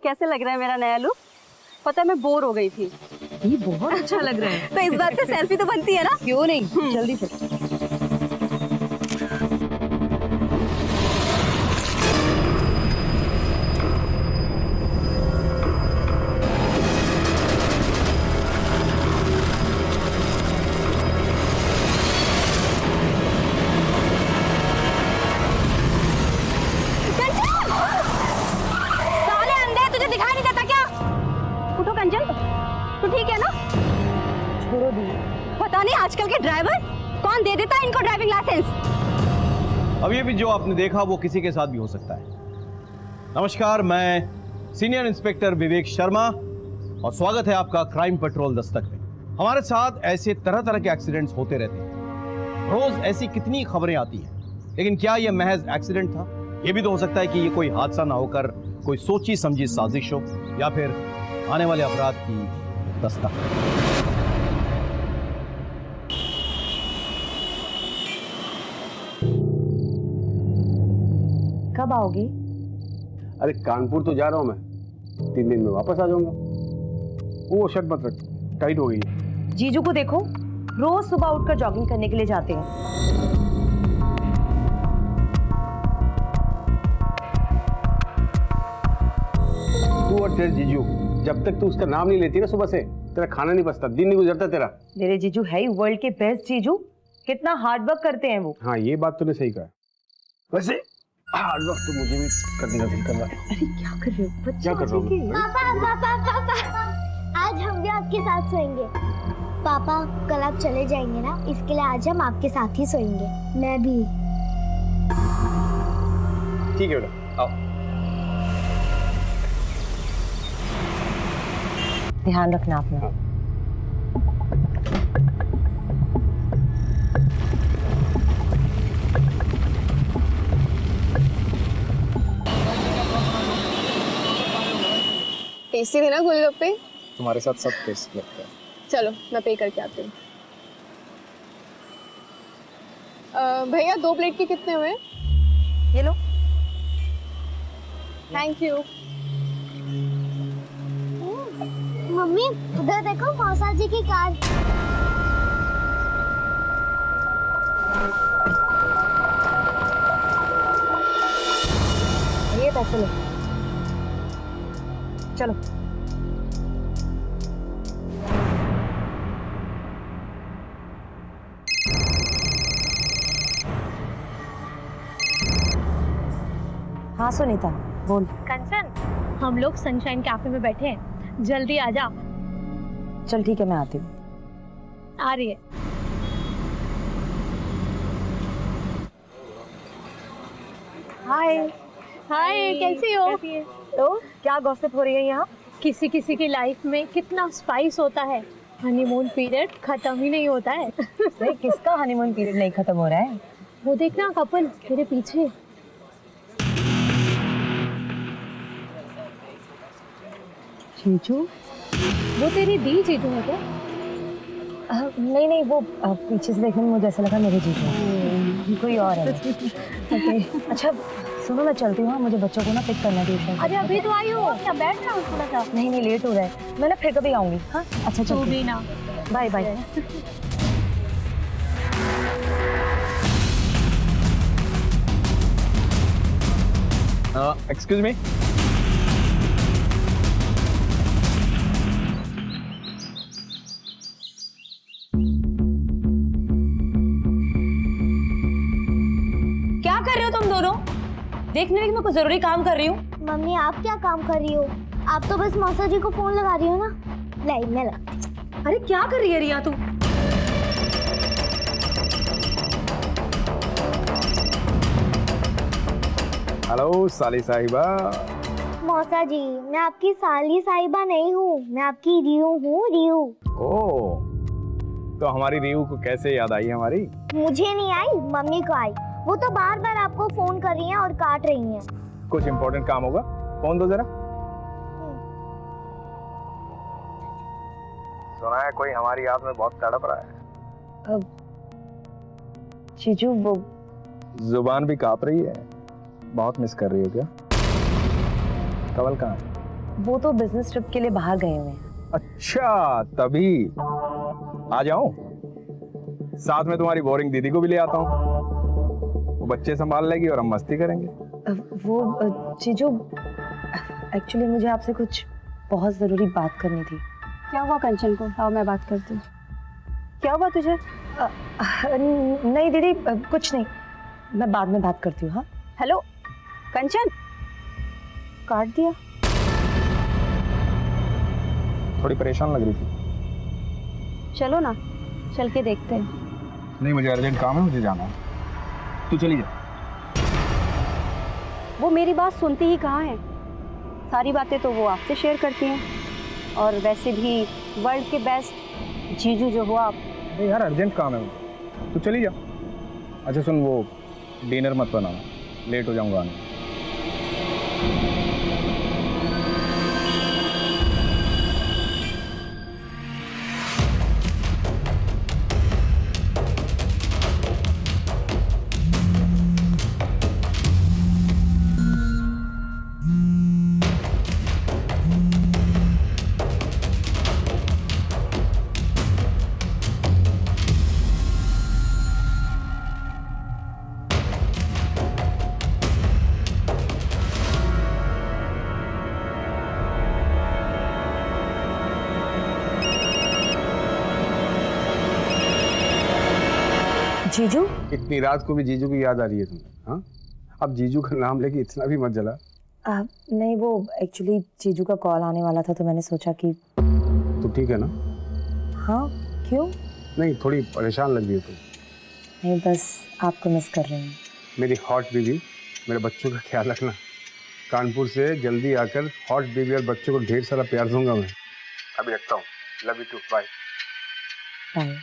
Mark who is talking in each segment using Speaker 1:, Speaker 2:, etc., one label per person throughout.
Speaker 1: कैसे लग रहा है मेरा नया लुक? पता है मैं बोर हो गई थी।
Speaker 2: ये बहुत अच्छा लग रहा है।
Speaker 1: तो इस बात से सेल्फी तो बनती है ना?
Speaker 2: क्यों नहीं, जल्दी से।
Speaker 1: साले अंधे, तुझे दिखाई नहीं देता क्या? उठो कंचन, तू ठीक है ना?
Speaker 2: छोड़ो दी।
Speaker 1: पता नहीं आजकल के ड्राइवर कौन दे देता है इनको ड्राइविंग लाइसेंस।
Speaker 3: अब ये भी जो आपने देखा वो किसी के साथ भी हो सकता है। नमस्कार, मैं सीनियर इंस्पेक्टर विवेक शर्मा और स्वागत है आपका क्राइम पेट्रोल दस्तक में। हमारे साथ ऐसे तरह तरह के एक्सीडेंट्स होते रहते हैं। रोज ऐसी कितनी खबरें आती हैं, लेकिन क्या यह महज एक्सीडेंट था? यह भी तो हो सकता है कि ये कोई हादसा ना होकर कोई सोची समझी साजिश हो या फिर आने वाले अपराध की दस्तक।
Speaker 2: कब आओगी?
Speaker 4: अरे कानपुर तो जा रहा हूँ मैं, 3 दिन में वापस आ जाऊंगा। वो शर्ट मत रख, टाइट हो गई है।
Speaker 2: जीजू को देखो, रोज सुबह उठकर जॉगिंग करने के लिए जाते हैं।
Speaker 4: तू और तेरे जीजू, जब तक तू उसका नाम नहीं लेती ना सुबह से, तेरा खाना नहीं बचता, दिन नहीं गुजरता तेरा।
Speaker 2: मेरे जीजू है ही वर्ल्ड के बेस्ट जीजू। कितना हार्ड वर्क करते हैं वो।
Speaker 4: हाँ, ये बात तूने सही कहा। वैसे हार्ड वर्क तो मुझे भी करने का दिल कर रहा है।
Speaker 2: अरे क्या कर रहे हो?
Speaker 4: क्या कर रहा हूँ?
Speaker 5: पापा आज हम भी आपके साथ सोएंगे। पापा कल आप चले जाएंगे ना, इसके लिए आज हम आपके साथ ही सोएंगे। मैं भी।
Speaker 4: ठीक है बेटा, आओ।
Speaker 2: ध्यान रखना अपना।
Speaker 4: हाँ।
Speaker 6: टेस्टी थे ना गोलगप्पे?
Speaker 7: तुम्हारे साथ सब टेस्ट लगता है।
Speaker 6: चलो मैं पे करके आती हूँ। भैया 2 प्लेट के कितने हुए?
Speaker 2: ये लो।
Speaker 6: Thank you.
Speaker 5: मम्मी उधर देखो, मौसा जी की कार।
Speaker 2: ये पैसे लो। चलो। हाँ सुनीता, बोल।
Speaker 8: कंचन, हम लोग सनशाइन कैफे में बैठे हैं, जल्दी आ जा।
Speaker 2: चल ठीक है, मैं आती हूँ।
Speaker 8: आ रही है।
Speaker 2: हाय।
Speaker 8: हाय, कैसी हो?
Speaker 2: तो क्या गॉसिप हो रही है यहाँ?
Speaker 8: किसी किसी की लाइफ में कितना स्पाइस होता है, हनीमून पीरियड खत्म ही नहीं होता है।
Speaker 2: नहीं, किसका हनीमून पीरियड नहीं खत्म हो रहा है?
Speaker 8: वो देखना कपल तेरे पीछे।
Speaker 2: जीजू?
Speaker 8: वो तेरी दी जीजू है क्या?
Speaker 2: नहीं नहीं, वो पीछे से देखने में मुझे ऐसा लगा मेरे जीजू हैं। कोई और है। ओके। अच्छा सुनो, मैं चलती हूँ, मुझे बच्चों को ना पिक करना है ट्यूशन।
Speaker 8: अरे अभी तो आई हो, क्या बैठ रहा हूँ थोड़ा सा?
Speaker 2: नहीं नहीं, लेट हो रहा है, मैं ना फिर कभी आऊंगी। हाँ अच्छा,
Speaker 8: तू भी ना।
Speaker 2: Bye bye.
Speaker 3: Excuse me.
Speaker 2: क्या कर रहे हो तुम दोनों? देखने लगी मैं कुछ जरूरी काम कर रही हूँ।
Speaker 5: मम्मी आप क्या काम कर रही हो? आप तो बस मौसा जी को फोन लगा रही हो ना। लाइन में लगा।
Speaker 2: अरे क्या कर रही है रिया तू?
Speaker 4: हेलो साली साहिबा।
Speaker 5: मौसा जी, मैं आपकी साली साहिबा नहीं हूँ, मैं आपकी रियू हूँ, रियू।
Speaker 7: ओह, तो हमारी रीयू को कैसे याद आई हमारी?
Speaker 5: मुझे नहीं आई, मम्मी को आई। वो तो बार बार आपको फोन कर रही हैं और काट रही हैं।
Speaker 7: कुछ इम्पोर्टेंट काम होगा, फोन दो जरा। सुना है कोई हमारी याद में बहुत तड़प रहा है।
Speaker 2: जीजू वो
Speaker 7: जुबान भी कांप रही है। बहुत मिस कर रही हो क्या? कवल कहाँ है?
Speaker 2: वो तो बिजनेस ट्रिप के लिए बाहर गए हुए हैं।
Speaker 7: अच्छा तभी। आ जाऊं? साथ में तुम्हारी बोरिंग दीदी को भी ले आता हूँ, वो बच्चे संभाल लेगी और हम मस्ती करेंगे।
Speaker 2: वो जीजू, एक्चुअली मुझे आपसे कुछ बहुत ज़रूरी बात करनी थी।
Speaker 1: क्या हुआ कंचन को? आओ मैं बात करती हूँ। क्या हुआ तुझे?
Speaker 2: नहीं दीदी, कुछ नहीं, मैं बाद में बात करती हूँ। हाँ
Speaker 1: हेलो कंचन, काट दिया।
Speaker 7: थोड़ी परेशान लग रही थी।
Speaker 1: चलो ना, चल के देखते हैं।
Speaker 7: नहीं, मुझे अर्जेंट काम है, मुझे जाना है। तू चली जा।
Speaker 1: वो मेरी बात सुनती ही कहाँ है? सारी बातें तो वो आपसे शेयर करती हैं, और वैसे भी वर्ल्ड के बेस्ट जीजू जो हो आप।
Speaker 7: अरे यार अर्जेंट काम है मुझे, तू चली जा। अच्छा सुन, वो डिनर मत बनाना, लेट हो जाऊंगा आने।
Speaker 2: जीजू,
Speaker 4: इतनी रात को भी जीजू की याद आ रही है तुम्हें? हाँ, अब जीजू का नाम लेके इतना भी मत जला।
Speaker 2: नहीं, वो एक्चुअली जीजू का कॉल आने वाला था तो मैंने सोचा कि।
Speaker 4: तो ठीक है ना?
Speaker 2: हाँ, क्यों?
Speaker 4: नहीं, थोड़ी परेशान लग रही हो तुम।
Speaker 2: नहीं, बस आपको मिस कर रही हूँ।
Speaker 4: मेरी हॉट बीवी, मेरे बच्चों का ख्याल रखना। कानपुर से जल्दी आकर हॉट बीवी और बच्चों को ढेर सारा प्यार दूंगा मैं। अभी रखता हूँ। Love you too, bye.
Speaker 2: Bye.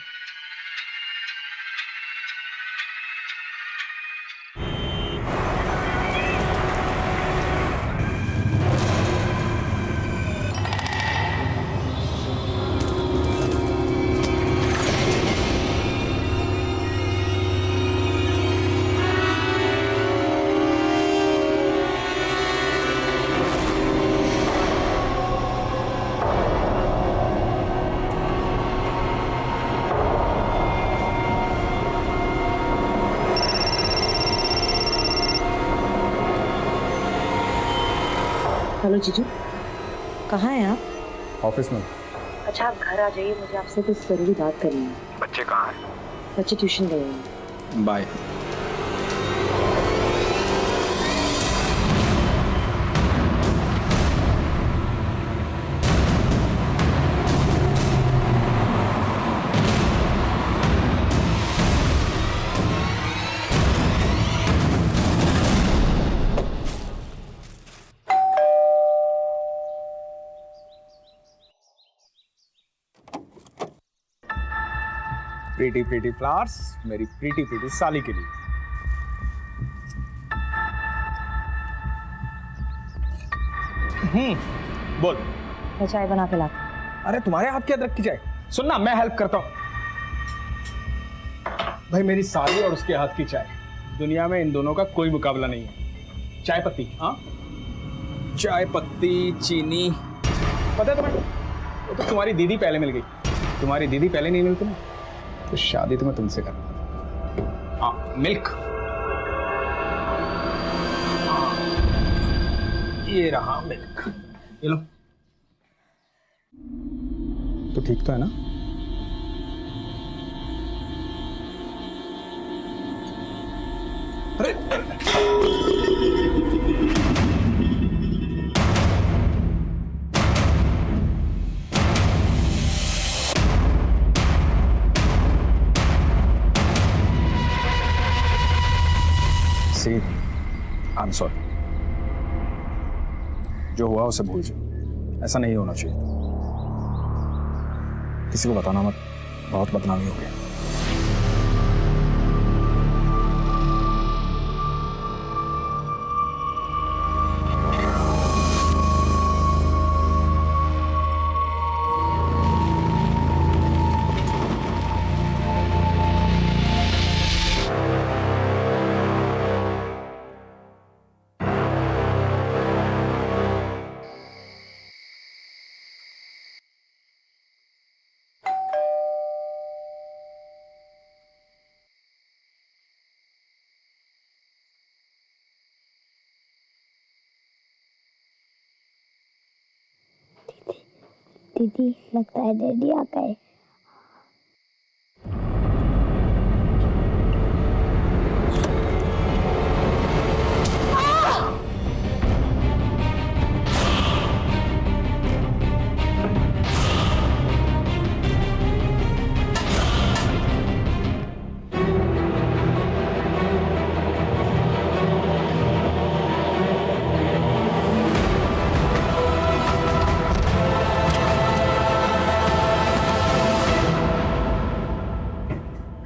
Speaker 2: Hello जीजू, कहाँ हैं आप?
Speaker 7: ऑफिस में।
Speaker 2: अच्छा आप घर आ जाइए, मुझे आपसे कुछ ज़रूरी बात करनी है।
Speaker 7: बच्चे कहाँ हैं?
Speaker 2: बच्चे ट्यूशन गए हैं।
Speaker 7: बाय। प्रीटी प्रीटी फ्लावर्स मेरी प्रीटी प्रीटी साली के लिए। बोल।
Speaker 2: मैं चाय बना के लाती।
Speaker 7: अरे तुम्हारे हाथ की अदरक की चाय? सुन ना, मैं हेल्प करता हूँ। भाई मेरी साली और उसके हाथ की चाय, दुनिया में इन दोनों का कोई मुकाबला नहीं है। चाय पत्ती, हाँ चाय पत्ती, चीनी, पता है तुम्हें? वो तो तुम्हारी दीदी पहले मिल गई। तुम्हारी दीदी पहले नहीं मिलती ना, तो शादी तो मैं तुमसे करता। हाँ मिल्क, ये रहा मिल्क, ये लो। तो ठीक तो है ना? अरे सी, आई एम सॉरी। जो हुआ उसे भूल जाओ, ऐसा नहीं होना चाहिए। किसी को बताना मत, बहुत बदनामी हो गया।
Speaker 5: दीदी लगता है डैडी आ गए।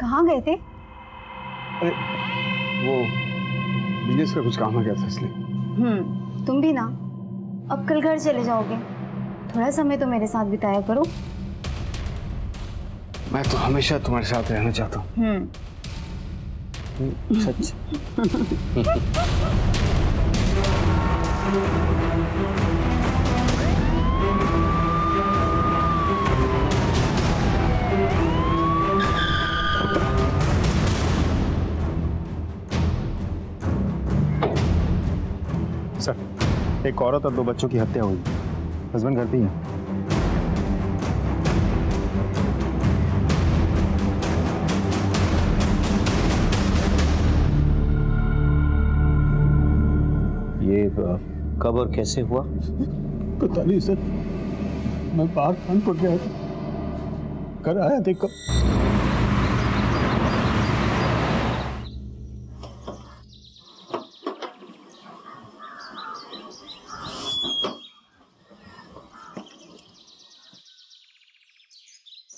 Speaker 1: कहाँ गए थे?
Speaker 4: अरे वो बिजनेस का कुछ काम आ गया था इसलिए।
Speaker 1: तुम भी ना। अब कल घर चले जाओगे, थोड़ा समय तो मेरे साथ बिताया करो।
Speaker 4: मैं तो हमेशा तुम्हारे साथ रहना चाहता हूँ। सच।
Speaker 9: सर, एक औरत और 2 बच्चों की हत्या हुई। हस्बैंड घर पे ही है।
Speaker 3: ये कब और कैसे हुआ?
Speaker 7: पता नहीं सर, मैं बाहर कानपुर गया था, घर आया थे कब।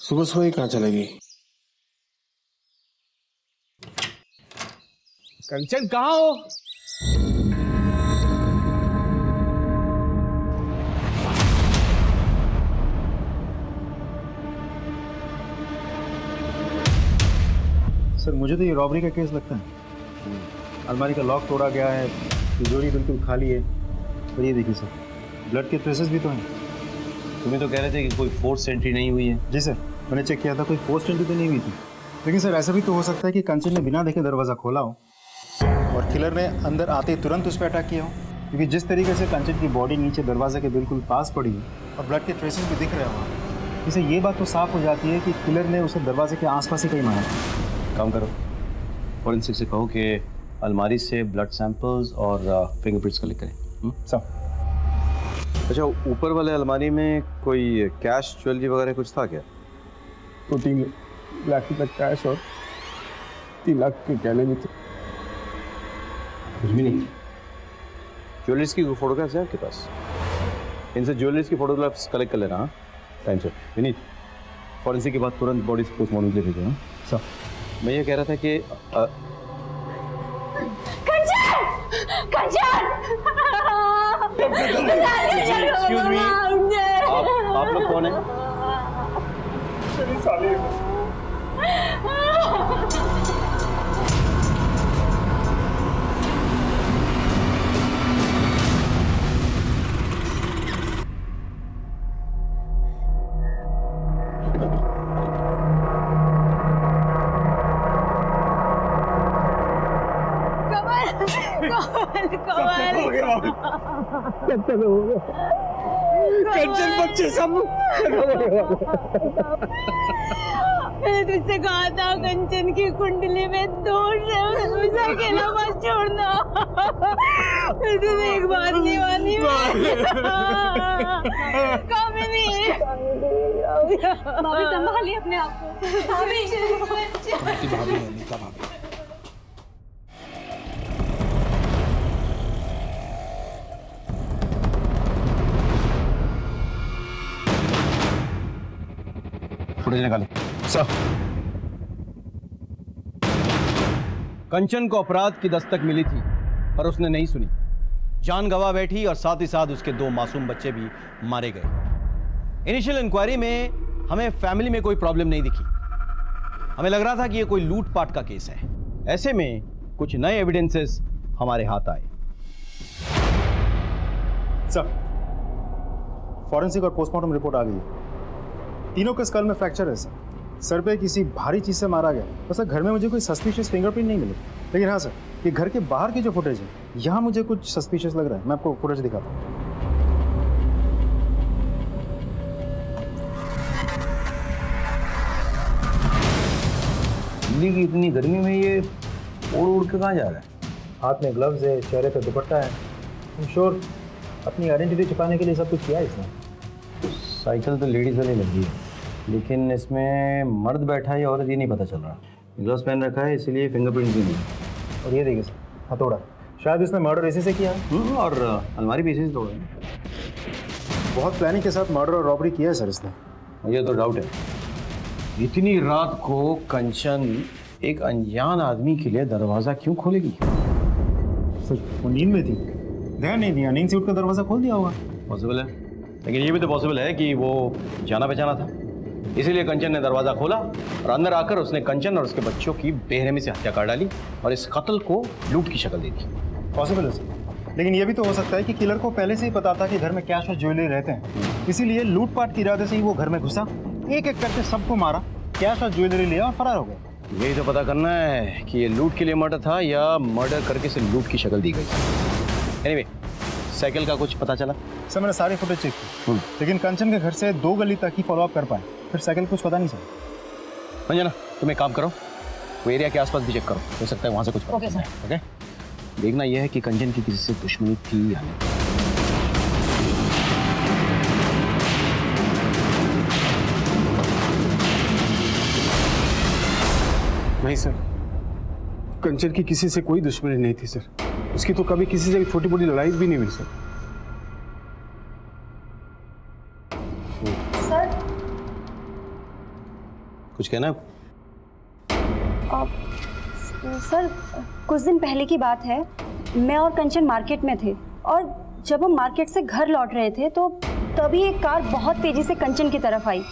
Speaker 10: सुबह सुबह ही कहाँ चलेगी?
Speaker 3: कंचन कहाँ हो?
Speaker 9: सर, मुझे तो ये रॉबरी का केस लगता है। अलमारी का लॉक तोड़ा गया है, तिजोरी बिल्कुल खाली है। और ये देखिए सर, ब्लड के ट्रेसेस भी तो हैं।
Speaker 3: तुम्हें तो कह रहे थे कि कोई फोर्स एंट्री नहीं हुई है।
Speaker 9: जी सर, मैंने चेक किया था, कोई फोर्स एंट्री तो नहीं हुई थी। लेकिन सर, ऐसा भी तो हो सकता है कि कंचन ने बिना देखे दरवाज़ा खोला हो और किलर ने अंदर आते ही तुरंत उस पर अटैक किया हो। क्योंकि जिस तरीके से कंचन की बॉडी नीचे दरवाजे के बिल्कुल पास पड़ी है और ब्लड के ट्रेसेस भी दिख रहे हो, इससे ये बात तो साफ हो जाती है कि किलर ने उसे दरवाजे के आसपास ही कहीं मारा।
Speaker 3: काम करो, फॉरेंसिक से कहो कि अलमारी से ब्लड सैंपल्स और फिंगरप्रिंट्स कलेक्ट करें।
Speaker 9: सब
Speaker 3: अच्छा, ऊपर वाले अलमारी में कोई कैश ज्वेलरी वगैरह कुछ था क्या?
Speaker 7: 2-3 लाख रुपए कैश और 3 लाख के गहने भी थे।
Speaker 3: कुछ भी नहीं। ज्वेलरीज की फोटोग्राफ्स है आपके पास? इनसे ज्वेलरीज की फोटोग्राफ्स कलेक्ट कर लेना। हाँ, टाइम से। विनीत, फॉरेंसिक के बाद तुरंत बॉडी पोस्टमार्टम के लिए भेजो। हाँ
Speaker 9: सब।
Speaker 3: मैं ये कह रहा था कि एक्सक्यूज मी, आप लोग कौन हैं?
Speaker 7: कंचन बच्चे सब
Speaker 8: मैंने तुझसे कहा था कंचन की कुंडली में दोष है, उसे अकेला मत छोड़ना। मैं तुझे एक बात नहीं मानी। कामिनी, भाभी संभालिए अपने आप को। भाभी
Speaker 10: भाभी है, नीता भाभी।
Speaker 3: फुटेज निकालो।
Speaker 10: सर,
Speaker 3: कंचन को अपराध की दस्तक मिली थी पर उसने नहीं सुनी, जान गंवा बैठी और साथ ही साथ उसके 2 मासूम बच्चे भी मारे गए। इनिशियल इंक्वायरी में हमें फैमिली में कोई प्रॉब्लम नहीं दिखी। हमें लग रहा था कि यह कोई लूटपाट का केस है। ऐसे में कुछ नए एविडेंसेस हमारे हाथ आए।
Speaker 9: सर, फॉरेंसिक और पोस्टमार्टम रिपोर्ट आ गई है। तीनों के स्कल में फ्रैक्चर है सर। सर पे किसी भारी चीज से मारा गया। तो सर, घर में मुझे कोई सस्पिशियस फिंगरप्रिंट नहीं मिले, लेकिन हाँ सर, ये घर के बाहर की जो फुटेज है, यहाँ मुझे कुछ सस्पिशियस लग रहा है। मैं आपको फुटेज दिखाता हूँ।
Speaker 3: कि इतनी गर्मी में ये उड़ उड़ के कहाँ जा रहा है?
Speaker 9: हाथ में ग्लव्स है, चेहरे पे दुपट्टा है। I'm sure अपनी आइडेंटिटी छुपाने के लिए सब कुछ किया है इसने।
Speaker 3: साइकिल तो लेडीज वाली लग रही है, लेकिन इसमें मर्द बैठा है या औरत ये नहीं पता चल रहा। ग्लव्स पहन रखा है इसलिए फिंगरप्रिंट भी नहीं है।
Speaker 9: और ये देखिए सर, हथौड़ा, शायद इसने मर्डर इसी से किया है।
Speaker 3: और अलमारी भी इसी से तोड़ा है।
Speaker 9: बहुत प्लानिंग के साथ मर्डर और रॉबरी किया है सर इसने।
Speaker 3: मुझे तो डाउट है, इतनी रात को कंचन एक अनजान आदमी के लिए दरवाजा क्यों खोलेगी?
Speaker 9: सर वो नींद में थी, ध्यान नहीं दिया, नींद से उठकर दरवाजा खोल दिया होगा।
Speaker 3: पॉसिबल है, लेकिन ये भी तो पॉसिबल है कि वो जाना पहचाना था, इसीलिए कंचन ने दरवाजा खोला और अंदर आकर उसने कंचन और उसके बच्चों की बेरहमी से हत्या कर डाली और इस कत्ल को लूट की शक्ल दे दी।
Speaker 9: पॉसिबल है सर, लेकिन ये भी तो हो सकता है कि किलर को पहले से ही पता था कि घर में कैश और ज्वेलरी रहते हैं, इसीलिए लूटपाट के इरादे से ही वो घर में घुसा, एक एक करके सबको मारा, कैश और ज्वेलरी लिया और फरार हो गया।
Speaker 3: यही तो पता करना है कि ये लूट के लिए मर्डर था या मर्डर करके से लूट की शक्ल दी गई। एनीवे, साइकिल का कुछ पता चला?
Speaker 9: सर मैंने सारे फुटेज चेक की, लेकिन कंचन के घर से 2 गली तक ही फॉलोअप कर पाए, फिर साइकिल कुछ पता नहीं सर।
Speaker 3: अंजना तुम एक काम करो, वो एरिया के आसपास भी चेक करो, हो सकता है वहाँ से कुछ पता चले। ओके, देखना यह है कि कंचन की किसी से दुश्मनी थी या नहीं।
Speaker 4: नहीं सर, कंचन की किसी से कोई दुश्मनी नहीं थी सर। उसकी तो कभी किसी से छोटी मोटी लड़ाई भी नहीं हुई सर।
Speaker 1: सर
Speaker 3: कुछ कहना है?
Speaker 1: सर कुछ दिन पहले की बात है, मैं और कंचन मार्केट में थे और जब हम मार्केट से घर लौट रहे थे तो तभी एक कार बहुत तेजी से कंचन की तरफ आई।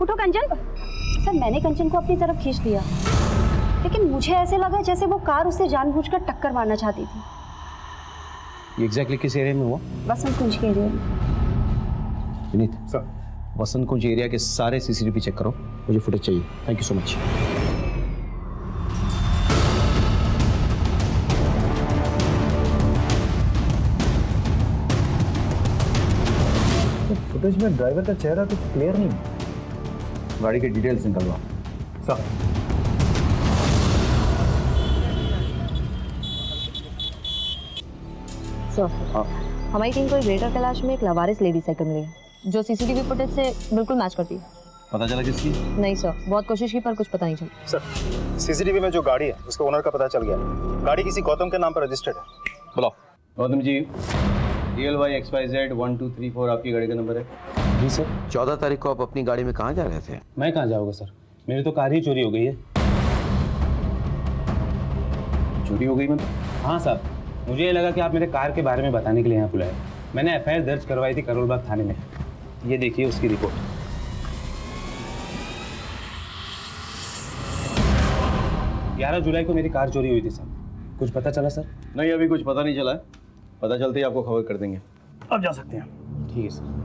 Speaker 1: उठो कंचन। सर मैंने कंचन को अपनी तरफ खींच लिया, लेकिन मुझे ऐसे लगा जैसे वो कार उसे जानबूझकर टक्कर मारना चाहती थी।
Speaker 3: ये एग्जैक्टली किस एरिया में हुआ?
Speaker 1: वसंत कुंज के एरिया में।
Speaker 3: विनीत
Speaker 9: सर
Speaker 3: वसंत कुंज एरिया के सारे सीसीटीवी चेक करो, मुझे फुटेज चाहिए। Thank you so much.
Speaker 9: Footage में ड्राइवर का चेहरा कुछ क्लियर नहीं है।
Speaker 3: गाड़ी के डिटेल्स निकलवा।
Speaker 9: सर
Speaker 2: सर हमारी टीम को एक ग्रेटर कैलाश में एक लवारिस लेडी साइकिल मिली है जो सीसीटीवी फुटेज से बिल्कुल मैच करती है।
Speaker 3: पता चला किसकी?
Speaker 2: नहीं सर, बहुत कोशिश की पर कुछ पता नहीं चला।
Speaker 9: सर सीसीटीवी में जो गाड़ी है उसके ओनर का पता चल गया। गाड़ी किसी गौतम के नाम पर रजिस्टर्ड है।
Speaker 3: बुलाओ। गौतम जी, DLY XYZ 1234 आपकी गाड़ी का नंबर है?
Speaker 10: जी सर।
Speaker 11: 14 तारीख को आप अपनी गाड़ी में कहाँ जा रहे थे?
Speaker 10: मैं कहाँ जाऊँगा सर, मेरी तो कार ही चोरी हो गई है।
Speaker 3: चोरी हो गई मतलब?
Speaker 10: हाँ साहब, मुझे ये लगा कि आप मेरे कार के बारे में बताने के लिए यहाँ बुलाए। मैंने FIR दर्ज करवाई थी करोलबाग थाने में। ये देखिए उसकी रिपोर्ट। 11 जुलाई को मेरी कार चोरी हुई थी सर। कुछ पता चला सर?
Speaker 3: नहीं, अभी कुछ पता नहीं चला है, पता चलते ही आपको खबर कर देंगे।
Speaker 9: अब जा सकते हैं।
Speaker 10: ठीक है सर।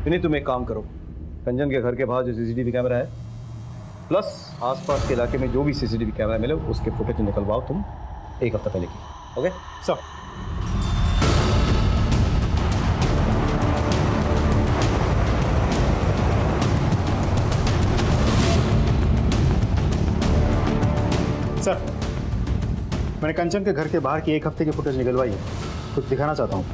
Speaker 3: नहीं, तुम एक काम करो, कंचन के घर के बाहर जो CCTV कैमरा है प्लस आसपास के इलाके में जो भी CCTV कैमरा मिले उसके फुटेज निकलवाओ तुम 1 हफ्ता पहले की। ओके
Speaker 9: सर सर मैंने कंचन के घर के बाहर की 1 हफ्ते की फुटेज निकलवाई है, कुछ दिखाना चाहता हूँ।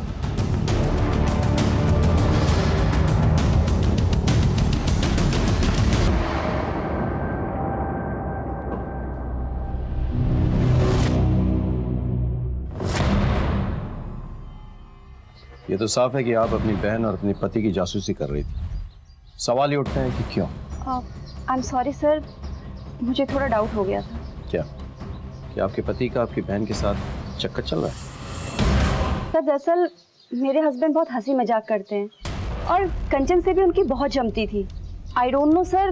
Speaker 3: ये तो साफ है कि आप अपनी बहन और अपने पति की जासूसी कर रही थी। सवाल ये उठते हैं कि क्यों?
Speaker 1: आई एम सॉरी सर, मुझे थोड़ा डाउट हो गया था।
Speaker 3: क्या कि आपके पति का आपकी बहन के साथ चक्कर चल रहा है?
Speaker 1: सर दरअसल मेरे हस्बैंड बहुत हंसी मजाक करते हैं और कंचन से भी उनकी बहुत जमती थी। आई डोंट नो सर,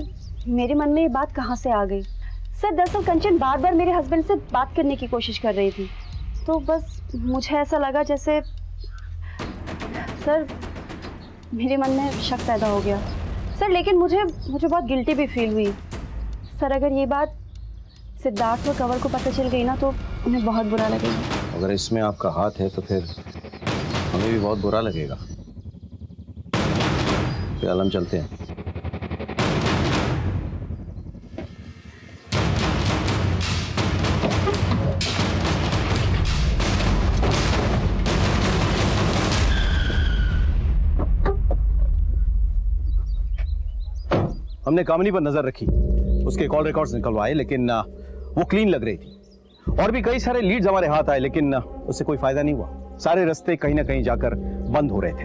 Speaker 1: मेरे मन में ये बात कहाँ से आ गई। सर दरअसल कंचन बार बार मेरे हस्बैंड से बात करने की कोशिश कर रही थी, तो बस मुझे ऐसा लगा जैसे सर मेरे मन में शक पैदा हो गया सर। लेकिन मुझे बहुत गिल्टी भी फील हुई सर। अगर ये बात सिद्धार्थ और कंवल को पता चल गई ना तो उन्हें बहुत बुरा लगेगा।
Speaker 3: अगर इसमें आपका हाथ है तो फिर हमें भी बहुत बुरा लगेगा। फिलहाल हम चलते हैं। हमने कामिनी पर नजर रखी, उसके कॉल रिकॉर्ड्स निकलवाए, लेकिन वो क्लीन लग रही थी। और भी कई सारे लीड्स हमारे हाथ आए, लेकिन उससे कोई फायदा नहीं हुआ। सारे रास्ते कहीं ना कहीं जाकर बंद हो रहे थे।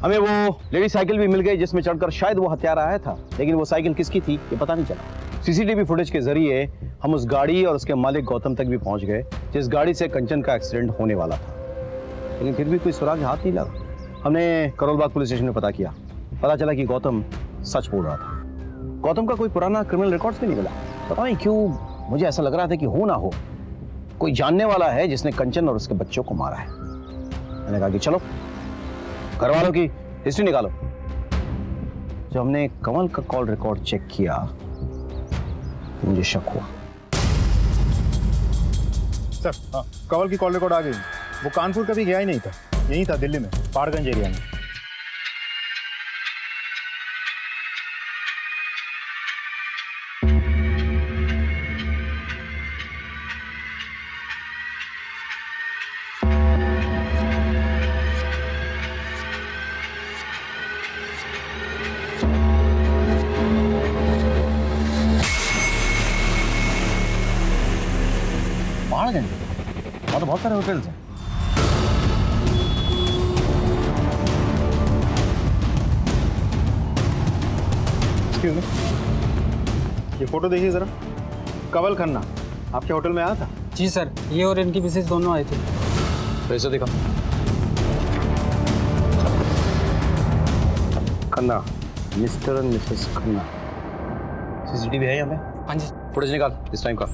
Speaker 3: हमें वो लेडी साइकिल भी मिल गई जिसमें चढ़कर शायद वो हत्यारा आया था, लेकिन वो साइकिल किसकी थी ये पता नहीं चला। सीसीटीवी फुटेज के जरिए हम उस गाड़ी और उसके मालिक गौतम तक भी पहुंच गए जिस गाड़ी से कंचन का एक्सीडेंट होने वाला था, लेकिन फिर भी कोई सुराग हाथ नहीं लगा। हमने करोलबाग पुलिस स्टेशन में पता किया, पता चला कि गौतम सच बोल रहा था। गौतम का कोई पुराना क्रिमिनल रिकॉर्ड्स भी नहीं मिला। पता नहीं क्यों मुझे ऐसा लग रहा था कि हो ना हो कोई जानने वाला है जिसने कंचन और उसके बच्चों को मारा है। मैंने कहा कि चलो घर वालों की हिस्ट्री निकालो। जब हमने कंवल का कॉल रिकॉर्ड चेक किया तो मुझे शक हुआ।
Speaker 9: सर कंवल की कॉल रिकॉर्ड आ गई। वो कानपुर कभी गया ही नहीं था, यही था दिल्ली में, पहाड़गंज एरिया में।
Speaker 3: पहाड़गंज वहाँ तो बहुत सारे होटल्स हैं।
Speaker 9: ये फोटो देखिए जरा, कंवल खन्ना आपके होटल में आया था?
Speaker 12: जी सर, ये और इनकी मिसेज दोनों आए थे।
Speaker 3: पैसे दिखा। Khanna, mister and Mrs Khanna. CCTV है यहाँ पे?
Speaker 12: हाँ जी।
Speaker 3: फुटेज निकाल इस टाइम का।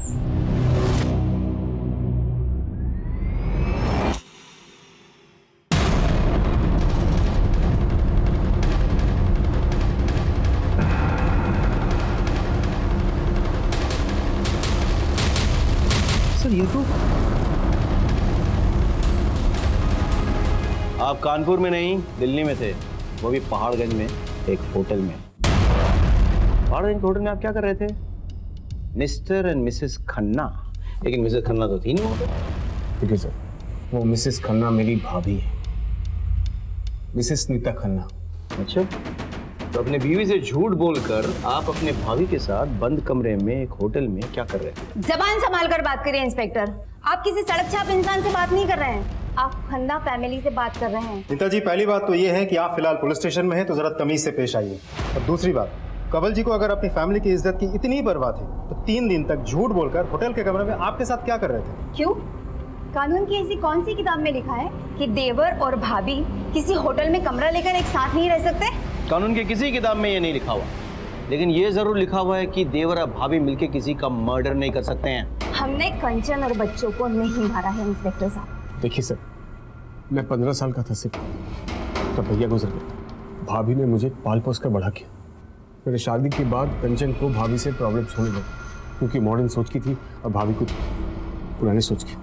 Speaker 3: सर ये तो आप कानपुर में नहीं दिल्ली में थे, वो भी पहाड़गंज में एक होटल में। पहाड़गंज के होटल में आप क्या कर रहे थे? Mister and Mrs Khanna. लेकिन मिसेस खन्ना तो थी नहीं वहाँ पे।
Speaker 4: ठीक है सर, वो मिसेस खन्ना मेरी भाभी है, मिसेस नीता खन्ना।
Speaker 3: अच्छा, तो अपने बीवी से झूठ बोलकर आप अपने भाभी के साथ बंद कमरे में एक होटल में क्या कर रहे थे?
Speaker 2: जबान संभाल कर बात करिए इंस्पेक्टर। आप किसी सड़क छाप इंसान से बात नहीं कर रहे हैं, आप खन्ना फैमिली से बात कर रहे हैं।
Speaker 9: नीता जी, पहली बात तो ये है कि आप फिलहाल पुलिस स्टेशन में हैं तो जरा तमीज से पेश आइए। और दूसरी बात, कंवल जी को अगर अपनी फैमिली की इज्जत की इतनी परवाह थी तो 3 दिन तक झूठ बोलकर होटल के कमरे में आपके साथ क्या कर रहे थे?
Speaker 2: क्यों? कानून की ऐसी कौन सी किताब में लिखा है कि देवर और भाभी किसी होटल में कमरा लेकर एक साथ नहीं रह सकते?
Speaker 3: कानून के किसी किताब में ये नहीं लिखा हुआ, लेकिन ये जरूर लिखा हुआ है कि देवर और भाभी मिलकर किसी का मर्डर नहीं कर सकते हैं।
Speaker 2: हमने कंचन और बच्चों को नहीं मारा है इंस्पेक्टर साहब।
Speaker 4: देखिए सर, मैं 15 साल का था सिर्फ, तब भैया गुजर गए। भाभी ने मुझे पाल पोस कर बड़ा किया। मेरे शादी के बाद कंचन को भाभी से प्रॉब्लम्स होने लगे, क्योंकि मॉडर्न सोच की थी और भाभी को पुरानी सोच की।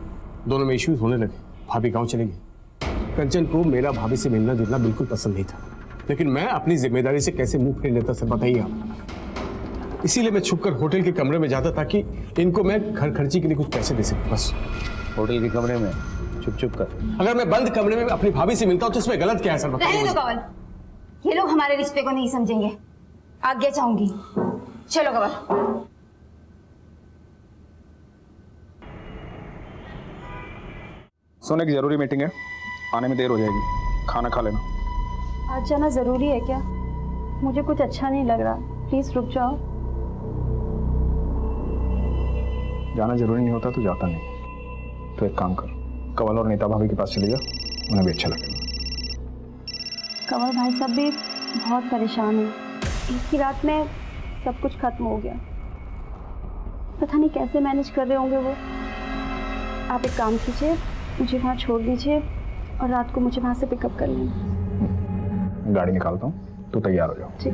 Speaker 4: दोनों में इश्यूज होने लगे। भाभी गांव चले गई। कंचन को मेरा भाभी से मिलना जुलना बिल्कुल पसंद नहीं था, लेकिन मैं अपनी जिम्मेदारी से कैसे मुंह फेर लेता सर बताइए आप। इसीलिए मैं छुपकर होटल के कमरे में जाता ताकि इनको मैं घर खर्ची के लिए कुछ पैसे दे सकूं, बस।
Speaker 3: होटल के कमरे में चुप कर?
Speaker 4: अगर मैं बंद कमरे में अपनी भाभी से मिलता हूं तो इसमें गलत क्या है सर बताइए।
Speaker 2: रहने दो कंवल, ये लोग हमारे रिश्ते को नहीं समझेंगे। आज्ञा चाहूंगी, चलो कंवल।
Speaker 7: सोने की जरूरी मीटिंग है, आने में देर हो जाएगी, खाना खा लेना।
Speaker 1: आज जाना जरूरी है क्या? मुझे कुछ अच्छा नहीं लग रहा, प्लीज रुक जाओ।
Speaker 7: जाना जरूरी नहीं होता तो जाता नहीं। तो एक काम कर, कंवल और नीता भाभी के पास चले जा, उन्हें भी अच्छा लगेगा।
Speaker 1: कंवल भाई साहब भी बहुत परेशान है। एक ही रात में सब कुछ खत्म हो गया। पता नहीं कैसे मैनेज कर रहे होंगे वो। आप एक काम कीजिए, मुझे वहाँ छोड़ दीजिए, और रात को मुझे वहाँ से पिकअप कर लेना।
Speaker 7: गाड़ी निकालता हूँ, तू तैयार हो जाओ।
Speaker 1: ठीक।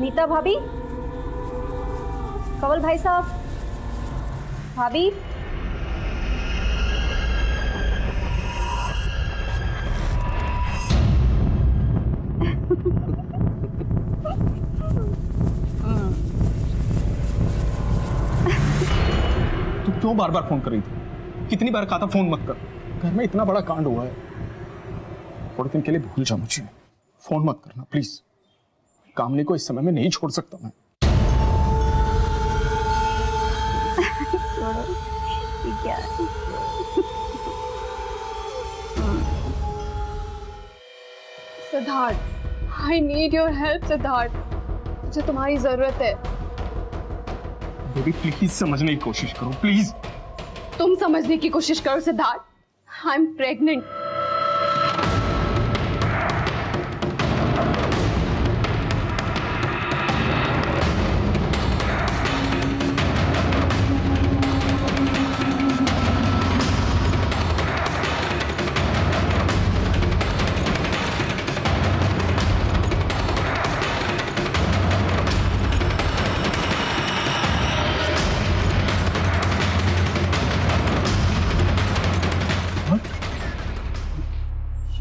Speaker 1: नीता भाभी, कंवल भाई साहब, भाभी।
Speaker 7: तू क्यों बार बार फोन कर रही थी? कितनी बार कहा था फोन मत कर। घर में इतना बड़ा कांड हुआ है, थोड़े दिन के लिए भूल जा मुझे। फोन मत करना प्लीज। कामनी को इस समय में नहीं छोड़ सकता मैं।
Speaker 6: Siddharth, I need your help Siddharth, मुझे तुम्हारी जरूरत है।
Speaker 7: बेबी प्लीज समझने की कोशिश करो प्लीज।
Speaker 6: तुम समझने की कोशिश करो सिद्धार्थ, आई एम प्रेग्नेंट।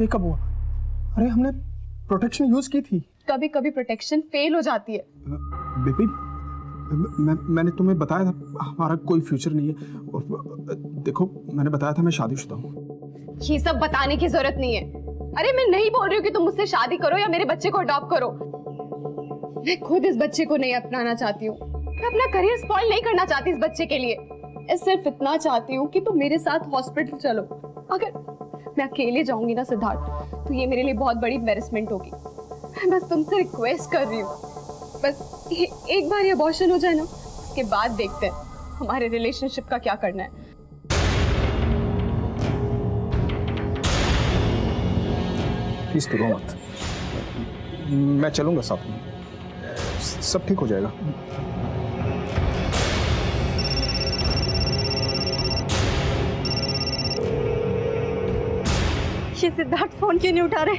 Speaker 7: ये कब हुआ? अरे हमने प्रोटेक्शन यूज की थी।
Speaker 6: कभी कभी प्रोटेक्शन फेल हो जाती है।
Speaker 7: बेबी मैंने तुम्हें बताया था हमारा कोई फ्यूचर नहीं है। और देखो मैंने बताया था मैं शादीशुदा हूँ।
Speaker 6: ये सब बताने की जरूरत नहीं है। अरे मैं नहीं बोल रही हूँ कि तुम मुझसे शादी करो या मेरे बच्चे को अडॉप्ट करो। मैं खुद इस बच्चे को नहीं अपनाना चाहती हूँ। मैं अपना करियर स्पॉइल नहीं करना चाहती इस बच्चे के लिए। मैं सिर्फ इतना चाहती हूँ कि तुम मेरे साथ हॉस्पिटल चलो। अगर मैं अकेले जाऊंगी ना सिद्धार्थ, तो ये मेरे लिए बहुत बड़ी एम्बैरेसमेंट होगी। मैं बस तुमसे रिक्वेस्ट कर रही हूँ, बस एक बार ये अबॉर्शन हो जाए ना, उसके बाद देखते हैं हमारे रिलेशनशिप का क्या करना है।
Speaker 7: प्लीज करो मत, मैं चलूंगा साथ में, सब ठीक हो जाएगा।
Speaker 1: ये सिद्धार्थ फोन क्यों नहीं उठा रहे?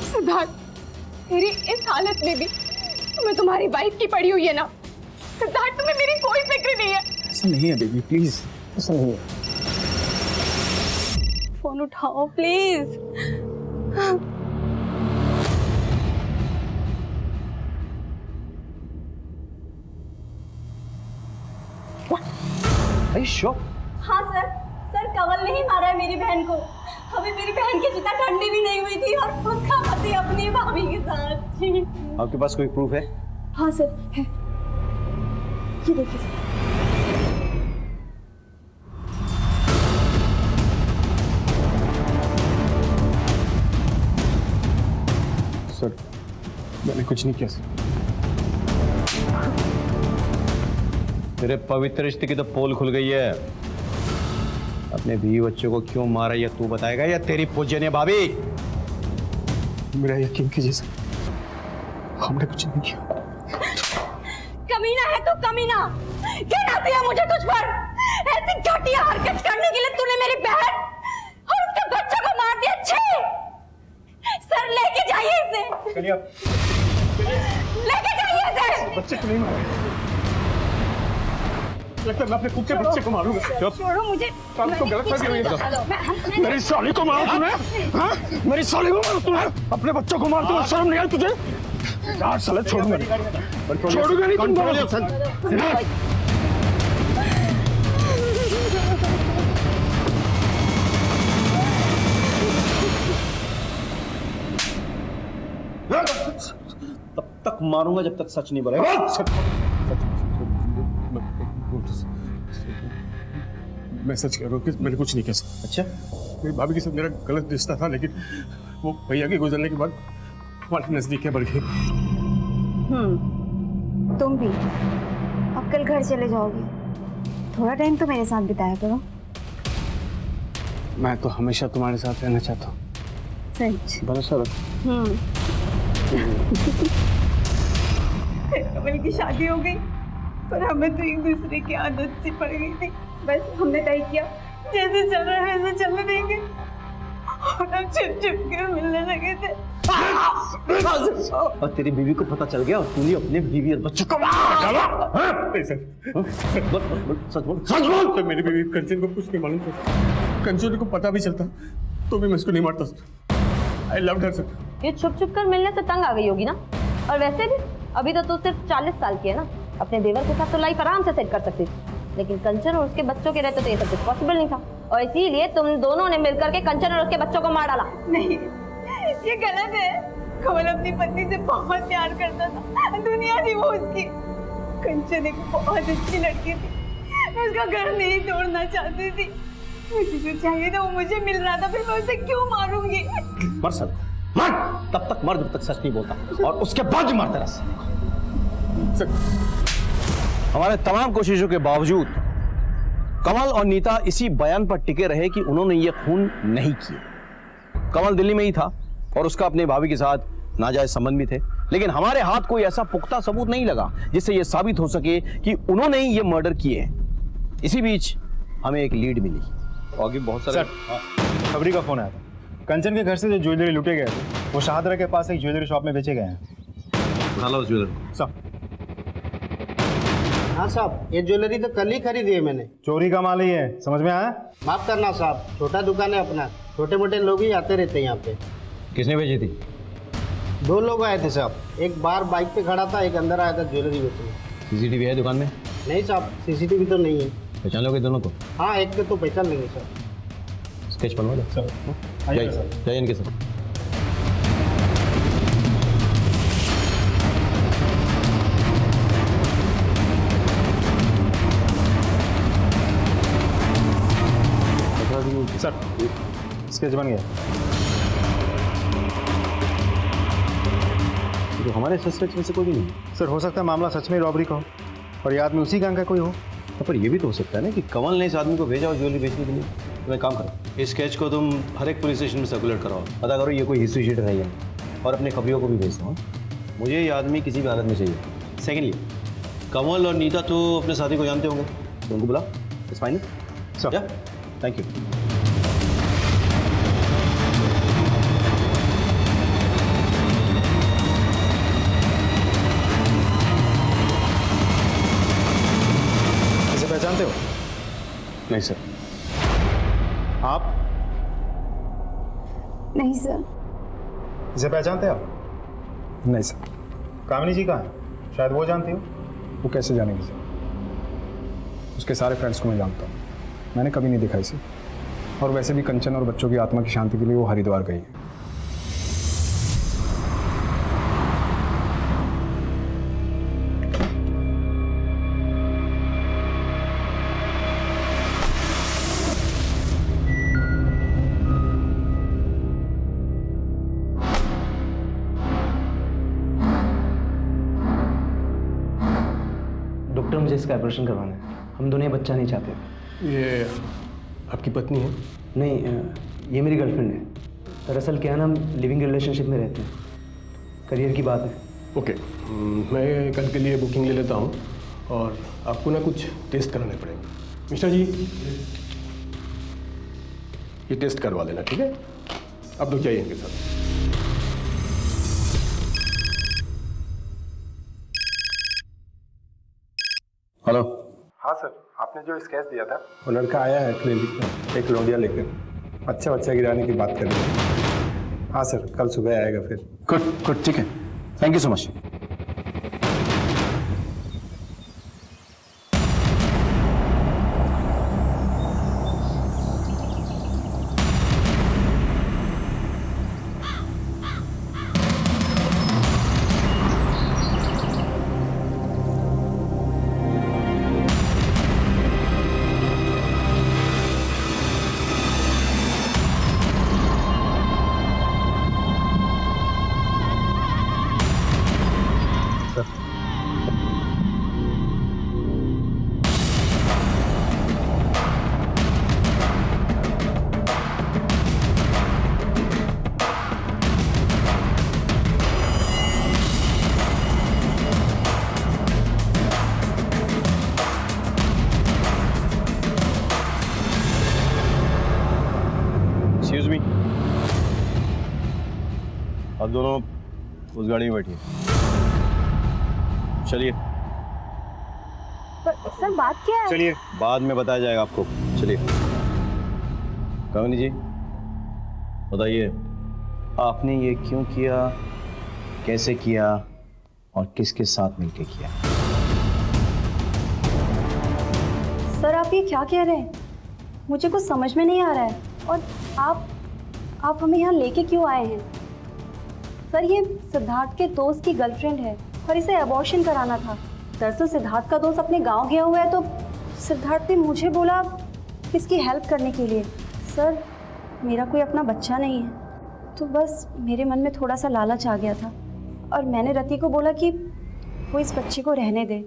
Speaker 6: सिद्धार्थ, मेरी इस हालत में भी तुम्हें तुम्हारी वाइफ की पड़ी हुई है ना। सिद्धार्थ, तुम्हें मेरी कोई फिक्र नहीं है।
Speaker 7: ऐसा नहीं है बेबी, प्लीज ऐसा नहीं है।
Speaker 1: फोन उठाओ प्लीज। हाँ सर, कंवल ने ही मारा है मेरी बहन को। अभी मेरी बहन की चिता ठंडी भी नहीं हुई थी और उसका पति अपनी भाभी के साथ।
Speaker 3: आपके पास कोई प्रूफ है?
Speaker 1: हाँ सर है, ये देखिए
Speaker 7: सर। मैंने कुछ नहीं किया सर।
Speaker 3: तेरे पवित्र रिश्ते की तो पोल खुल गई है। अपने बीवी बच्चों को क्यों मारा ये तू बताएगा या तेरी पूजनीय भाभी?
Speaker 7: मेरा यकीन कीजिए सर, हमने कुछ नहीं किया।
Speaker 1: कमीना है तू, कमीना। गिराती है मुझे तुझ पर। ऐसी घटिया हरकत करने के लिए तूने मेरी बहन और उसके बच्चे को मार दिया। छे सर, लेके जाइए इसे, लेके जाइए इसे।
Speaker 7: बच्चे को नहीं मारा, लगता है मैं अपने खुद के बच्चे को मारूंगा।
Speaker 1: छोड़ो मुझे।
Speaker 7: तो गलत फहमी हुई है। मेरी साली को मारा तूने? हाँ? मेरी साली को मारा तूने? अपने बच्चों को मार तूने, शर्म नहीं आई तुझे? यार साले छोड़ूंगा नहीं, छोड़ूंगा नहीं तुमको।
Speaker 3: तब तक मारूंगा जब तक सच नहीं बोलेगा।
Speaker 4: मैं सच कह रहा हूँ कि मैंने कुछ नहीं किया सर।
Speaker 3: अच्छा,
Speaker 4: मेरी भाभी के साथ मेरा गलत रिश्ता था, लेकिन वो भैया के गुजरने के बाद हमारी नजदीकें बढ़ गई।
Speaker 1: तुम भी अब कल घर चले जाओगे, थोड़ा टाइम तो मेरे साथ बिताया करो।
Speaker 4: मैं तो हमेशा तुम्हारे साथ रहना चाहता हूँ।
Speaker 1: सच?
Speaker 4: भरोसा रखो।
Speaker 8: कमल की शादी हो गई, पर हमें तो एक दूसरे की आदत सी पड़ गई थी। बस हमने तय किया जैसे चल रहा है वैसे चलने देंगे, और हम छुप छुप के मिलने लगे थे।
Speaker 3: और तेरी बीवी को पता चल गया और तूने अपने बीवी और बच्चों को
Speaker 4: नहीं सर,
Speaker 3: सच बोल।
Speaker 4: सर मेरी बीवी कंचन को कुछ नहीं मालूम था। कंचन को पता भी चलता तो भी मैं इसको नहीं मारता sir. I loved her sir.
Speaker 2: ये छुप छुप कर मिलने से तंग आ गई होगी ना। और वैसे भी अभी तो तू सिर्फ 40 साल की है ना, अपने देवर के साथ तो लाइफ आराम से सेट कर सकती थी, लेकिन कंचन और उसके बच्चों के रहते तो ये सब कुछ पॉसिबल नहीं था, और इसीलिए तुम दोनों ने मिलकर के कंचन और उसके बच्चों को मार डाला।
Speaker 8: नहीं, ये गलत है। कमल अपनी पत्नी से बहुत प्यार करता था, दुनिया थी वो उसकी। कंचन एक बहुत अच्छी लड़की थी, मैं उसका घर नहीं तोड़ना चाहती थी। मुझे जो चाहिए था वो मुझे मिल रहा था, फिर मैं उसे क्यों मारूंगी?
Speaker 3: मर सर, मर, तब तक मर जब तक सच नहीं बोलता, और उसके बाद ही मरते रह। हमारे तमाम कोशिशों के बावजूद कमल और नीता इसी बयान पर टिके रहे कि उन्होंने ये खून नहीं किया। कमल दिल्ली में ही था और उसका अपने भाभी के साथ नाजायज संबंध भी थे, लेकिन हमारे हाथ कोई ऐसा पुख्ता सबूत नहीं लगा जिससे यह साबित हो सके कि उन्होंने ही ये मर्डर किए हैं। इसी बीच हमें एक लीड मिली। आगे बहुत सारे
Speaker 9: खबरी का फोन आया था। कंचन के घर से जो ज्वेलरी लुटे गए थे वो शाहदरा के पास एक ज्वेलरी शॉप में बेचे गए हैं।
Speaker 13: हाँ साहब, ये ज्वेलरी तो कल ही खरीदी है मैंने।
Speaker 9: चोरी का माल ही है, समझ में आया?
Speaker 13: माफ करना साहब, छोटा दुकान है अपना, छोटे मोटे लोग ही आते रहते हैं यहाँ पे।
Speaker 3: किसने भेजी थी?
Speaker 13: 2 लोग आए थे साहब, एक बाहर बाइक पे खड़ा था, एक अंदर आया था ज्वेलरी बेचने।
Speaker 3: सीसीटीवी है दुकान में?
Speaker 13: नहीं साहब, सीसीटीवी तो नहीं है।
Speaker 3: पहचान लोगे दोनों को?
Speaker 13: हाँ, एक को तो पहचान लेंगे सर।
Speaker 3: स्केच बनवा दो। जाइए इनके साथ।
Speaker 9: सर स्केच बन गया।
Speaker 3: तो हमारे सस्पेक्ट में से कोई भी नहीं।
Speaker 9: सर हो सकता है मामला सच में रॉबरी का हो और ये आदमी उसी गैंग का कोई हो।
Speaker 3: पर ये भी तो हो सकता है ना कि कमल ने इस आदमी को भेजा और ज्वेलरी बेचने के लिए। तो एक काम करो, इस स्केच को तुम हर एक पुलिस स्टेशन में सर्कुलेट कराओ, पता करो ये कोई हिस्ट्री शीट है और अपने खबरियों को भी भेज दो। मुझे ये आदमी किसी भी हालत में चाहिए। सेकेंडली, कमल और नीता तो अपने साथी को जानते होंगे, तो उनको बुला। It's fine sir. Thank you.
Speaker 9: पहचानते हो?
Speaker 4: नहीं सर।
Speaker 9: आप?
Speaker 1: नहीं सर।
Speaker 9: इसे पहचानते हो?
Speaker 12: नहीं सर।
Speaker 9: कामिनी जी कहाँ है? शायद वो जानती हो।
Speaker 12: वो कैसे जानेगी सर? उसके सारे फ्रेंड्स को मैं जानता हूँ, मैंने कभी नहीं देखा इसे। और वैसे भी कंचन और बच्चों की आत्मा की शांति के लिए वो हरिद्वार गई है।
Speaker 10: डॉक्टर, मुझे इसका ऑपरेशन करवाना है। हम दोनों बच्चा नहीं चाहते।
Speaker 4: ये आपकी पत्नी है?
Speaker 10: नहीं, ये मेरी गर्लफ्रेंड है। दरअसल क्या है ना, हम लिविंग रिलेशनशिप में रहते हैं, करियर की बात है।
Speaker 4: ओके, मैं कल के लिए बुकिंग ले लेता हूँ और आपको ना कुछ टेस्ट कराने पड़ेंगे। मिश्रा जी, ये टेस्ट करवा देना, ठीक है? आप लोग जाइए इनके साथ।
Speaker 3: हेलो।
Speaker 14: हाँ सर, आपने जो स्केच दिया था
Speaker 4: वो लड़का आया है क्लिनिक में एक लौंडिया लेकर, अच्छा बच्चा गिराने की बात कर रहे हैं। हाँ सर, कल सुबह आएगा फिर।
Speaker 3: गुड गुड, ठीक है, थैंक यू सो मच। आप दोनों उस गाड़ी में बैठिए। चलिए।
Speaker 1: सर बात क्या है?
Speaker 9: चलिए।
Speaker 3: बाद में बताया जाएगा आपको। चलिए। कामिनी जी बताइए, आपने ये क्यों किया, कैसे किया और किसके साथ मिलकर किया?
Speaker 1: सर आप ये क्या कह रहे हैं? मुझे कुछ समझ में नहीं आ रहा है। और आप हमें यहाँ लेके क्यों आए हैं? सर ये सिद्धार्थ के दोस्त की गर्लफ्रेंड है और इसे अबॉर्शन कराना था। दरअसल सिद्धार्थ का दोस्त अपने गांव गया हुआ है, तो सिद्धार्थ ने मुझे बोला इसकी हेल्प करने के लिए। सर मेरा कोई अपना बच्चा नहीं है, तो बस मेरे मन में थोड़ा सा लालच आ गया था और मैंने रति को बोला कि वो इस बच्चे को रहने दे,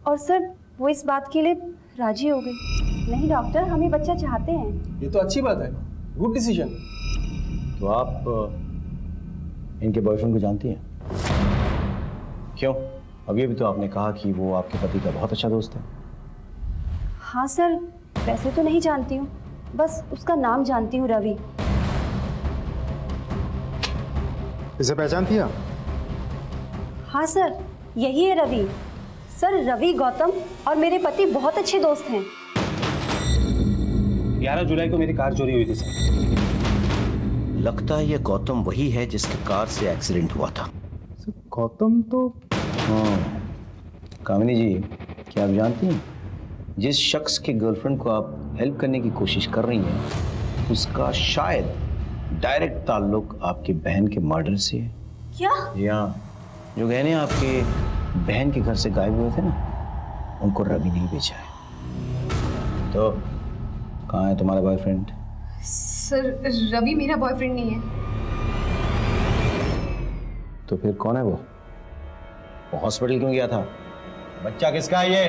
Speaker 1: और सर वो इस बात के लिए राजी हो गई। नहीं डॉक्टर, हम ये बच्चा चाहते हैं।
Speaker 7: ये तो अच्छी बात है, गुड डिसीजन।
Speaker 3: तो आप इनके बॉयफ्रेंड को जानती हैं? क्यों? अभी तो आपने कहा कि वो आपके पति का बहुत अच्छा दोस्त है।
Speaker 1: हाँ सर, वैसे तो नहीं जानती हूँ, बस उसका नाम जानती हूँ, रवि।
Speaker 9: इसे पहचानती हैं आप?
Speaker 1: हाँ सर, यही है रवि। सर रवि गौतम और मेरे पति बहुत अच्छे दोस्त हैं।
Speaker 10: 11 जुलाई को मेरी कार चोरी हुई थी सर।
Speaker 11: लगता है ये गौतम वही है जिसके कार से एक्सीडेंट हुआ था।
Speaker 9: गौतम तो
Speaker 3: हाँ कामिनी जी, क्या आप जानती हैं जिस शख्स के गर्लफ्रेंड को आप हेल्प करने की कोशिश कर रही हैं उसका शायद डायरेक्ट ताल्लुक आपकी बहन के मर्डर से है।
Speaker 1: क्या?
Speaker 3: या जो गहने आपके बहन के घर से गायब हुए थे ना, उनको रवि नहीं बेचा है। तो कहाँ है तुम्हारा बॉयफ्रेंड?
Speaker 6: सर रवि मेरा बॉयफ्रेंड नहीं है।
Speaker 3: तो फिर कौन है वो हॉस्पिटल क्यों गया था? बच्चा किसका है ये?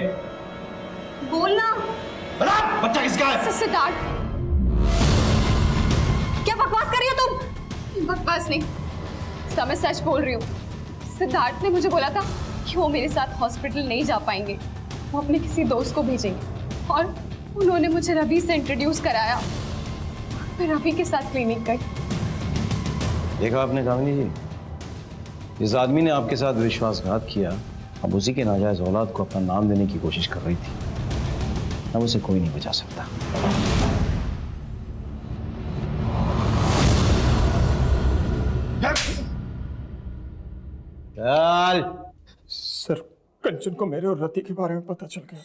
Speaker 6: बोलना।
Speaker 3: बच्चा किसका है?
Speaker 6: सिद्धार्थ। क्या बकवास कर रही हो तुम? बकवास नहीं, मैं सच बोल रही हूँ। सिद्धार्थ ने मुझे बोला था कि वो मेरे साथ हॉस्पिटल नहीं जा पाएंगे, वो अपने किसी दोस्त को भेजेंगे, और उन्होंने मुझे रवि से इंट्रोड्यूस कराया। मैं रवि के साथ क्लिनिक गई।
Speaker 3: देखा आपने कामिनी जी, इस आदमी ने आपके साथ विश्वासघात किया, अब उसी के नाजायज औलाद को अपना नाम देने की कोशिश कर रही थी। अब उसे कोई नहीं बचा सकता। चल।
Speaker 12: सर कंचन को मेरे और रति के बारे में पता चल गया।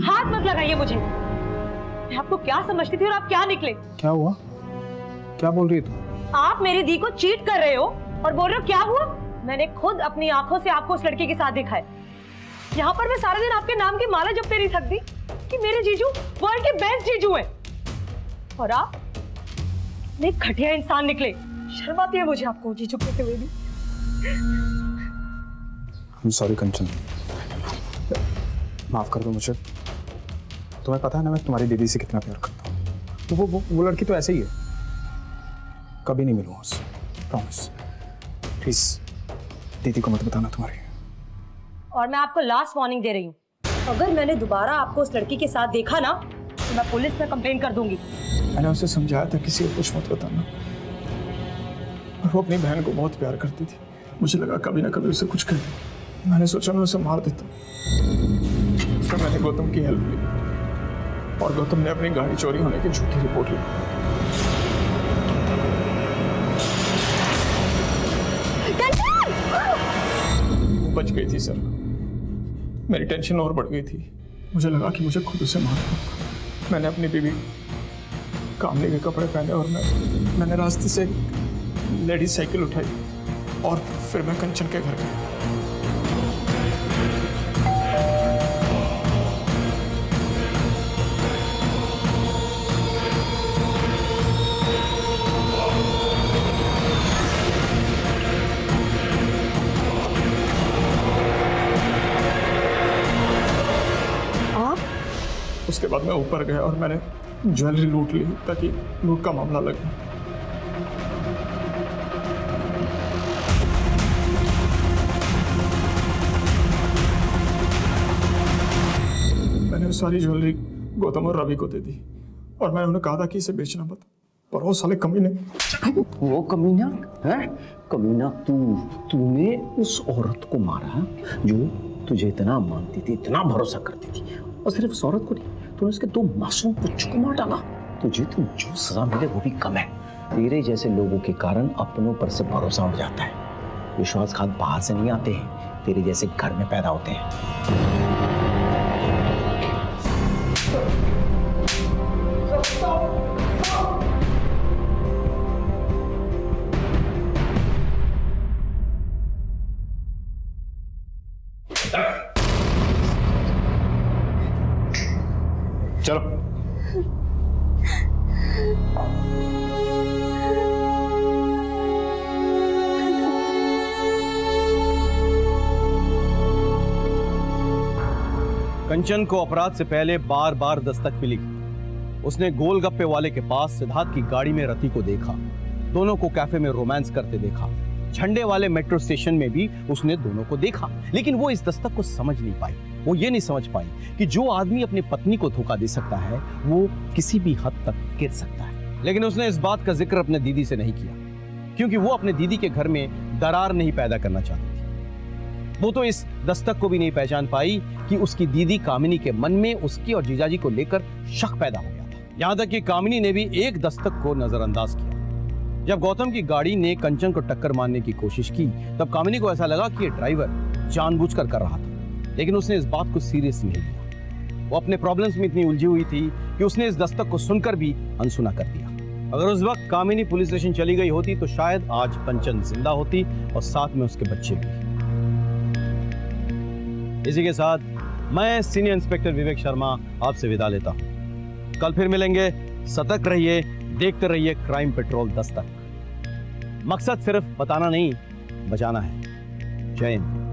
Speaker 2: हाथ मत लगाइए मुझे। मैं आपको क्या समझती थी और आप क्या निकले?
Speaker 12: क्या हुआ? क्या बोल रही है तू?
Speaker 2: आप मेरी दी को चीट कर रहे हो और बोल रहे हो क्या हुआ? मैंने खुद अपनी आंखों से आपको उस लड़के के साथ देखा है। यहाँ पर मैं सारा दिन आपके नाम की माला जपते नहीं थकती कि मेरे जीजू वर्ल्ड के बेस्ट जीजू हैं, और आप एक घटिया इंसान निकले। शर्म आती है मुझे आपको जीजू कहते हुए भी।
Speaker 12: सॉरी कंचन, माफ कर दो मुझे। तुम्हें पता है ना मैं तुम्हारी दीदी से कितना प्यार करता हूँ। तो वो लड़की तो ऐसे ही है, कभी नहीं मिलूंगा उससे, प्रॉमिस। प्लीज दीदी को मत बताना तुम्हारी।
Speaker 2: और मैं आपको लास्ट वार्निंग दे रही हूँ, अगर मैंने दोबारा आपको उस लड़की के साथ देखा ना तो मैं पुलिस में कंप्लेंट कर दूंगी।
Speaker 12: मैंने उसे समझाया था किसी को कुछ मत बताना, और वो अपनी बहन को बहुत प्यार करती थी। मुझे लगा कभी ना कभी उसे कुछ कर दे। मैंने सोचा मैं उसे मार देता। फिर मैंने गौतम की हेल्प ली और गौतम ने अपनी गाड़ी चोरी होने की झूठी रिपोर्ट ली। वो बच गई थी सर, मेरी टेंशन और बढ़ गई थी। मुझे लगा कि मुझे खुद उसे मारना होगा। मैंने अपनी बीवी कामले के कपड़े पहने और मैंने रास्ते से लेडीज साइकिल उठाई और फिर मैं कंचन के घर गया। उसके बाद मैं ऊपर गया और मैंने ज्वेलरी लूट ली ताकि लूट का मामला लगे। मैंने सारी ज्वेलरी गौतम और रवि को दे दी और मैंने उन्हें कहा था कि इसे बेचना मत, पर वो साले कमीने।
Speaker 11: वो कमीना है? कमीना तूने उस औरत को मारा जो तुझे इतना मानती थी, इतना भरोसा करती थी, और सिर्फ उस औरत को नहीं, तूने उसके 2 मासूम बच्चों को मार डाला। तुझे तो जो सजा मिले वो भी कम है। तेरे जैसे लोगों के कारण अपनों पर से भरोसा उठ जाता है। विश्वासघात बाहर से नहीं आते हैं, तेरे जैसे घर में पैदा होते हैं।
Speaker 9: चलो।
Speaker 3: कंचन को अपराध से पहले बार बार दस्तक मिली। उसने गोलगप्पे वाले के पास सिद्धार्थ की गाड़ी में रति को देखा, दोनों को कैफे में रोमांस करते देखा, झंडे वाले मेट्रो स्टेशन में भी उसने दोनों को देखा। लेकिन वो इस दस्तक को समझ नहीं पाई। वो ये नहीं समझ पाई कि जो आदमी अपनी पत्नी को धोखा दे सकता है वो किसी भी हद तक गिर सकता है। लेकिन उसने इस बात का जिक्र अपने दीदी से नहीं किया, क्योंकि वो अपने दीदी के घर में दरार नहीं पैदा करना चाहती थी। वो तो इस दस्तक को भी नहीं पहचान पाई कि उसकी दीदी कामिनी के मन में उसकी और जीजाजी को लेकर शक पैदा हो गया था। यहां तक कि कामिनी ने भी एक दस्तक को नजरअंदाज किया। जब गौतम की गाड़ी ने कंचन को टक्कर मारने की कोशिश की, तब कामिनी को ऐसा लगा कि ये ड्राइवर जानबूझकर कर रहा था, लेकिन उसने इस बात को सीरियस नहीं लिया। वो अपने प्रॉब्लम्स में इतनी उलझी हुई थी कि उसने इस दस्तक को सुनकर भी अनसुना कर दिया। अगर उस वक्त कामिनी पुलिस स्टेशन चली गई होती तो शायद आज कंचन जिंदा होती और साथ में उसके बच्चे भी। इसी के साथ मैं सीनियर इंस्पेक्टर विवेक शर्मा आपसे विदा लेता हूं। कल फिर मिलेंगे। सतर्क रहिए, देखते रहिए क्राइम पेट्रोल दस्तक। मकसद सिर्फ बताना नहीं, बचाना है। जय हिंद।